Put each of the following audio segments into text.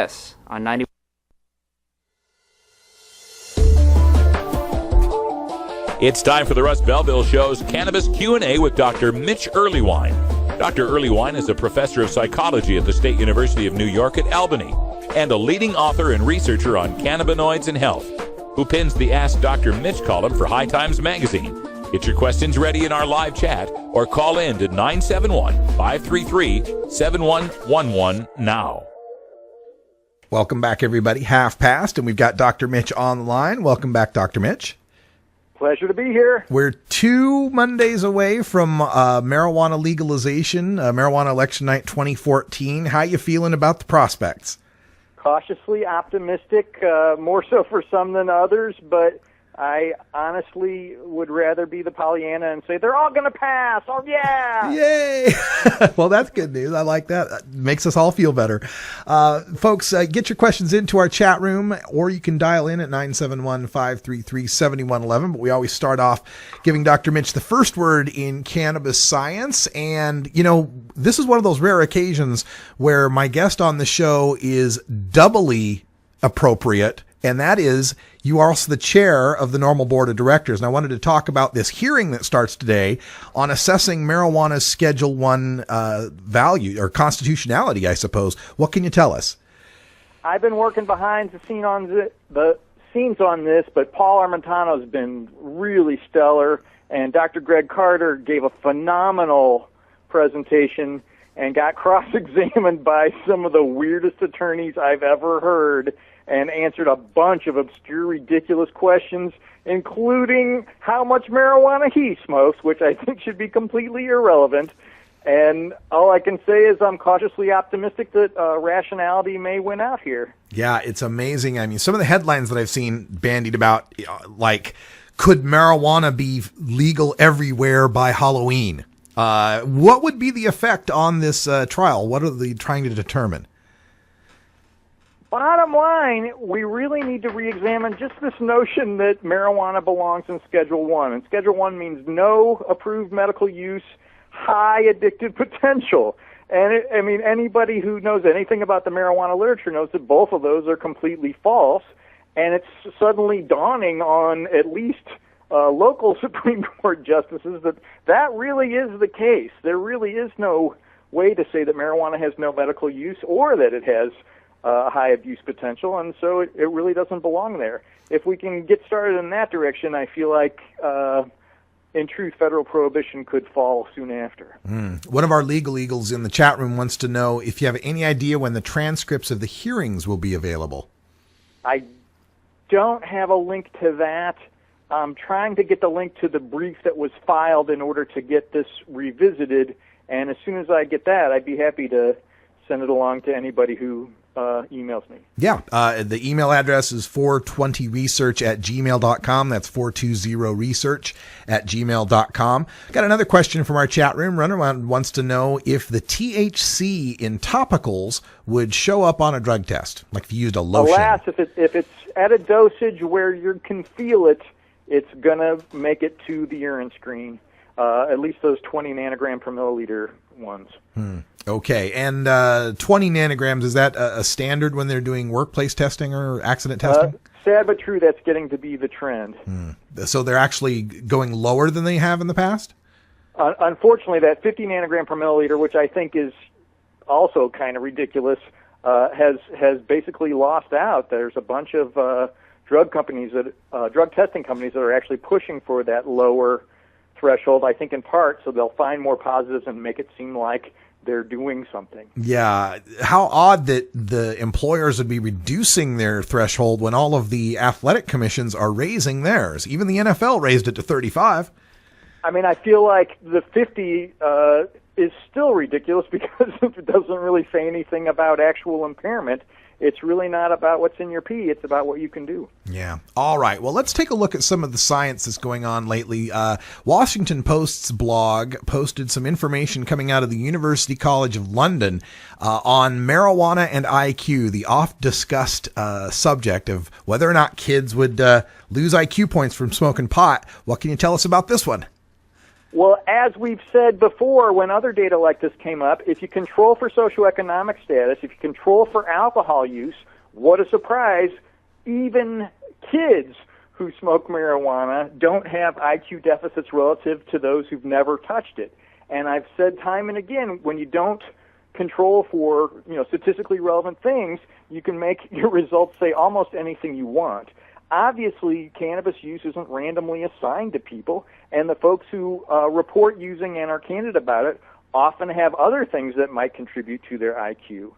Yes, on 90. It's time for the Russ Belville Show's Cannabis Q&A with Dr. Mitch Earleywine. Dr. Earleywine is a professor of psychology at the State University of New York at Albany and a leading author and researcher on cannabinoids and health, who pins the Ask Dr. Mitch column for High Times magazine. Get your questions ready in our live chat or call in to 971-533-7111 now. Welcome back, everybody. Half past, and we've got Dr. Mitch on the line. Welcome back, Dr. Mitch. Pleasure to be here. We're 2 Mondays away from marijuana legalization, marijuana election night 2014. How you feeling about the prospects? Cautiously optimistic, more so for some than others, but I honestly would rather be the Pollyanna and say they're all going to pass. Oh, yeah. Yay. Well, that's good news. I like that. That makes us all feel better. Folks, get your questions into our chat room, or you can dial in at 971-533-7111. But we always start off giving Dr. Mitch the first word in cannabis science. And, you know, this is one of those rare occasions where my guest on the show is doubly appropriate. And that is, you are also the chair of the NORML Board of Directors. And I wanted to talk about this hearing that starts today on assessing marijuana's Schedule 1 value, or constitutionality, I suppose. What can you tell us? I've been working behind the scenes on this, but Paul Armentano's been really stellar, and Dr. Greg Carter gave a phenomenal presentation and got cross-examined by some of the weirdest attorneys I've ever heard, and answered a bunch of obscure, ridiculous questions, including how much marijuana he smokes, which I think should be completely irrelevant. And all I can say is I'm cautiously optimistic that rationality may win out here. Yeah, it's amazing. I mean, some of the headlines that I've seen bandied about, like, could marijuana be legal everywhere by Halloween? What would be the effect on this trial? What are they trying to determine? Bottom line, we really need to re-examine just this notion that marijuana belongs in Schedule 1. And Schedule 1 means no approved medical use, high addictive potential. And anybody who knows anything about the marijuana literature knows that both of those are completely false. And it's suddenly dawning on at least local Supreme Court justices that really is the case. There really is no way to say that marijuana has no medical use or that it has high abuse potential, and so it really doesn't belong there. If we can get started in that direction, I feel like, in truth, federal prohibition could fall soon after. One of our legal eagles in the chat room wants to know if you have any idea when the transcripts of the hearings will be available. I don't have a link to that. I'm trying to get the link to the brief that was filed in order to get this revisited, and as soon as I get that, I'd be happy to send it along to anybody who emails me. Yeah, the email address is 420research@gmail.com. That's 420research@gmail.com. Got another question from our chat room. Runaround wants to know if the THC in topicals would show up on a drug test, like if you used a lotion. Alas, if it's at a dosage where you can feel it, it's going to make it to the urine screen, at least those 20 nanogram per milliliter ones. Okay, and 20 nanograms, is that a standard when they're doing workplace testing or accident testing? Sad but true, that's getting to be the trend. So they're actually going lower than they have in the past? Unfortunately, that 50 nanogram per milliliter, which I think is also kind of ridiculous, has basically lost out. There's a bunch of drug testing companies that are actually pushing for that lower threshold, I think in part so they'll find more positives and make it seem like they're doing something. Yeah. How odd that the employers would be reducing their threshold when all of the athletic commissions are raising theirs. Even the NFL raised it to 35. I mean, I feel like the 50 is still ridiculous because it doesn't really say anything about actual impairment. It's really not about what's in your pee. It's about what you can do. Yeah. All right. Well, let's take a look at some of the science that's going on lately. Washington Post's blog posted some information coming out of the University College of London on marijuana and IQ, the oft-discussed subject of whether or not kids would lose IQ points from smoking pot. What can you tell us about this one? Well, as we've said before, when other data like this came up, if you control for socioeconomic status, if you control for alcohol use, what a surprise, even kids who smoke marijuana don't have IQ deficits relative to those who've never touched it. And I've said time and again, when you don't control for, statistically relevant things, you can make your results say almost anything you want. Obviously, cannabis use isn't randomly assigned to people, and the folks who report using and are candid about it often have other things that might contribute to their IQ.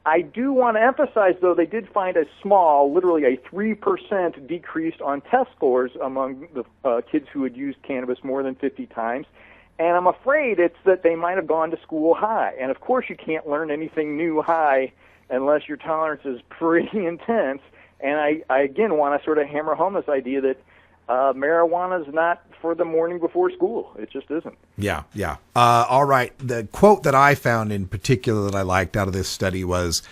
I do want to emphasize, though, they did find a small, literally a 3% decrease on test scores among the kids who had used cannabis more than 50 times. And I'm afraid it's that they might have gone to school high. And, of course, you can't learn anything new high unless your tolerance is pretty intense. And I again, want to sort of hammer home this idea that marijuana is not for the morning before school. It just isn't. Yeah. All right. The quote that I found in particular that I liked out of this study was,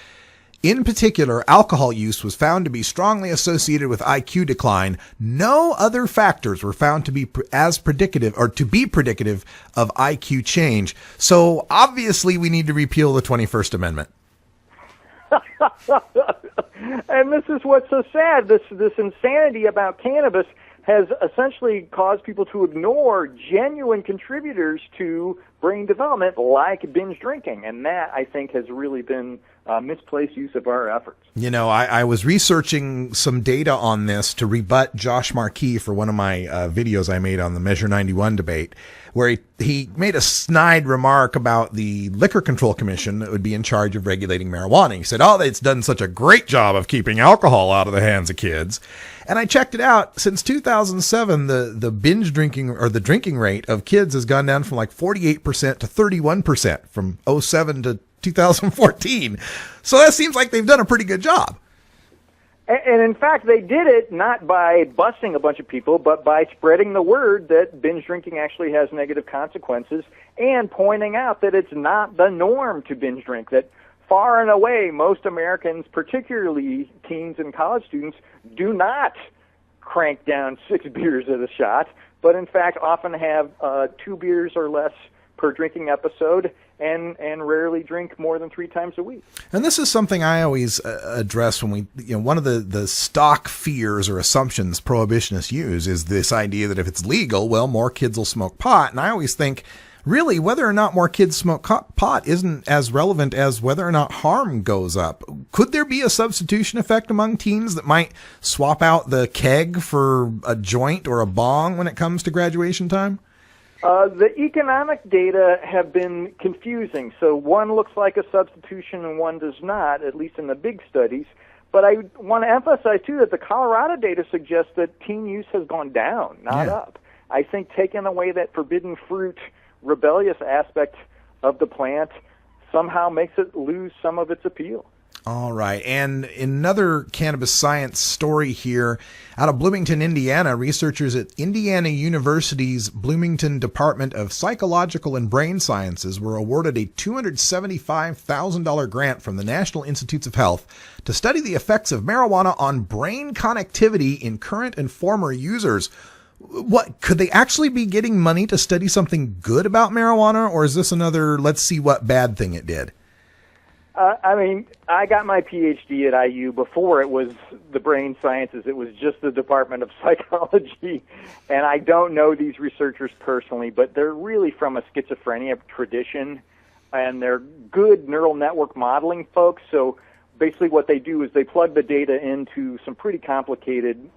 in particular, alcohol use was found to be strongly associated with IQ decline. No other factors were found to be as predictive or to be predictive of IQ change. So obviously we need to repeal the 21st Amendment. And this is what's so sad. This insanity about cannabis has essentially caused people to ignore genuine contributors to brain development like binge drinking. And that, I think, has really been misplaced use of our efforts. I was researching some data on this to rebut Josh Markey for one of my videos I made on the Measure 91 debate, where he made a snide remark about the Liquor Control Commission that would be in charge of regulating marijuana. He said, it's done such a great job of keeping alcohol out of the hands of kids. And I checked it out. Since 2007, the binge drinking or the drinking rate of kids has gone down from like 48% to 31% from 2007 to 2014. So that seems like they've done a pretty good job. And in fact, they did it not by busting a bunch of people, but by spreading the word that binge drinking actually has negative consequences and pointing out that it's not the norm to binge drink, that far and away most Americans, particularly teens and college students, do not crank down 6 beers at a shot, but in fact often have 2 beers or less per drinking episode and rarely drink more than 3 times a week. And this is something I always address when we, one of the stock fears or assumptions prohibitionists use is this idea that if it's legal, well, more kids will smoke pot. And I always think, really, whether or not more kids smoke pot isn't as relevant as whether or not harm goes up. Could there be a substitution effect among teens that might swap out the keg for a joint or a bong when it comes to graduation time? The economic data have been confusing. So one looks like a substitution and one does not, at least in the big studies. But I want to emphasize, too, that the Colorado data suggests that teen use has gone down, not up. I think taking away that forbidden fruit rebellious aspect of the plant somehow makes it lose some of its appeal. All right. And another cannabis science story here out of Bloomington, Indiana. Researchers at Indiana University's Bloomington Department of Psychological and Brain Sciences were awarded a $275,000 grant from the National Institutes of Health to study the effects of marijuana on brain connectivity in current and former users. What, could they actually be getting money to study something good about marijuana, or is this another let's see what bad thing it did? I got my PhD at IU before it was the brain sciences. It was just the Department of Psychology. And I don't know these researchers personally, but they're really from a schizophrenia tradition, and they're good neural network modeling folks. So basically what they do is they plug the data into some pretty complicated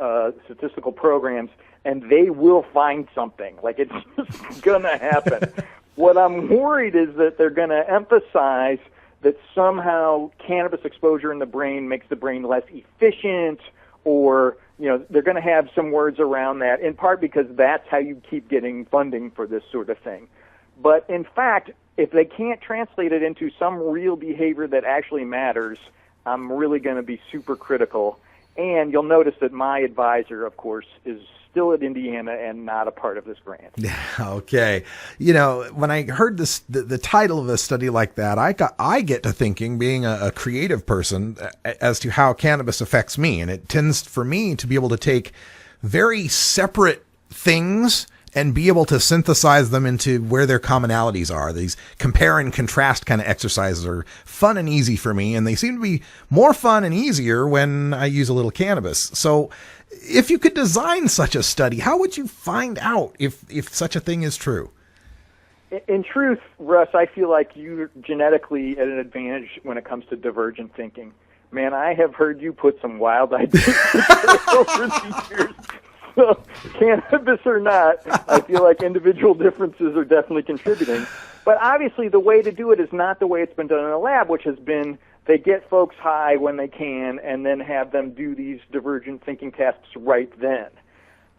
statistical programs, and they will find something. Like, it's just going to happen. What I'm worried is that they're going to emphasize that somehow cannabis exposure in the brain makes the brain less efficient, or, they're going to have some words around that, in part because that's how you keep getting funding for this sort of thing. But in fact, if they can't translate it into some real behavior that actually matters, I'm really going to be super critical. And you'll notice that my advisor, of course, is still at Indiana and not a part of this grant. Okay. When I heard this, the title of a study like that, I get to thinking, being a creative person, as to how cannabis affects me. And it tends for me to be able to take very separate things and be able to synthesize them into where their commonalities are. These compare and contrast kind of exercises are fun and easy for me, and they seem to be more fun and easier when I use a little cannabis. So if you could design such a study, how would you find out if such a thing is true? In truth, Russ, I feel like you're genetically at an advantage when it comes to divergent thinking. Man, I have heard you put some wild ideas over the years. So, cannabis or not, I feel like individual differences are definitely contributing. But obviously, the way to do it is not the way it's been done in a lab, which has been they get folks high when they can and then have them do these divergent thinking tasks right then.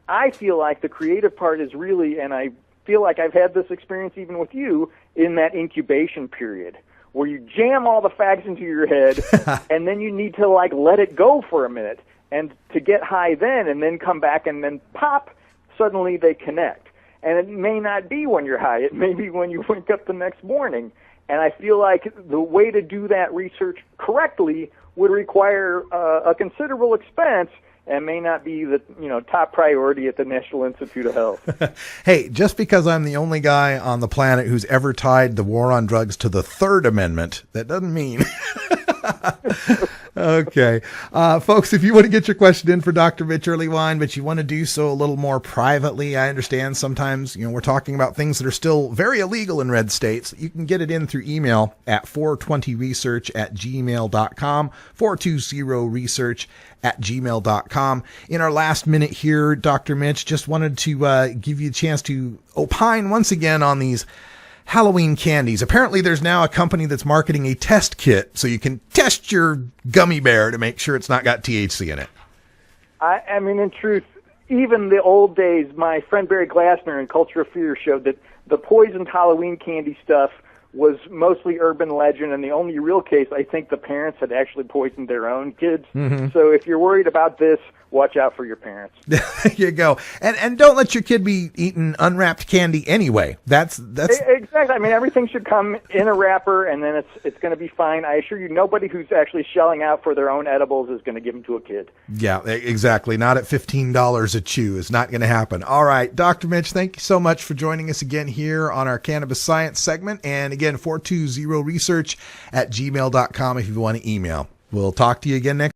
I feel like the creative part is really, and I feel like I've had this experience even with you, in that incubation period where you jam all the facts into your head and then you need to like let it go for a minute and to get high then and then come back and then pop, suddenly they connect. And it may not be when you're high. It may be when you wake up the next morning. And I feel like the way to do that research correctly would require a considerable expense and may not be the top priority at the National Institute of Health. Hey, just because I'm the only guy on the planet who's ever tied the war on drugs to the Third Amendment, that doesn't mean... Okay. Folks, if you want to get your question in for Dr. Mitch Earleywine, but you want to do so a little more privately, I understand sometimes, we're talking about things that are still very illegal in red states. You can get it in through email at 420research@gmail.com, 420research@gmail.com. In our last minute here, Dr. Mitch, just wanted to give you a chance to opine once again on these Halloween candies. Apparently there's now a company that's marketing a test kit so you can test your gummy bear to make sure it's not got THC in it. I mean, in truth, even the old days, my friend Barry Glassner in Culture of Fear showed that the poisoned Halloween candy stuff was mostly urban legend, and the only real case, I think the parents had actually poisoned their own kids. Mm-hmm. So if you're worried about this, watch out for your parents. There you go. And don't let your kid be eating unwrapped candy anyway. That's exactly. I mean, everything should come in a wrapper, and then it's going to be fine. I assure you, nobody who's actually shelling out for their own edibles is going to give them to a kid. Yeah, exactly. Not at $15 a chew. It's not going to happen. All right, Dr. Mitch, thank you so much for joining us again here on our Cannabis Science segment. And again, 420research@gmail.com if you want to email. We'll talk to you again next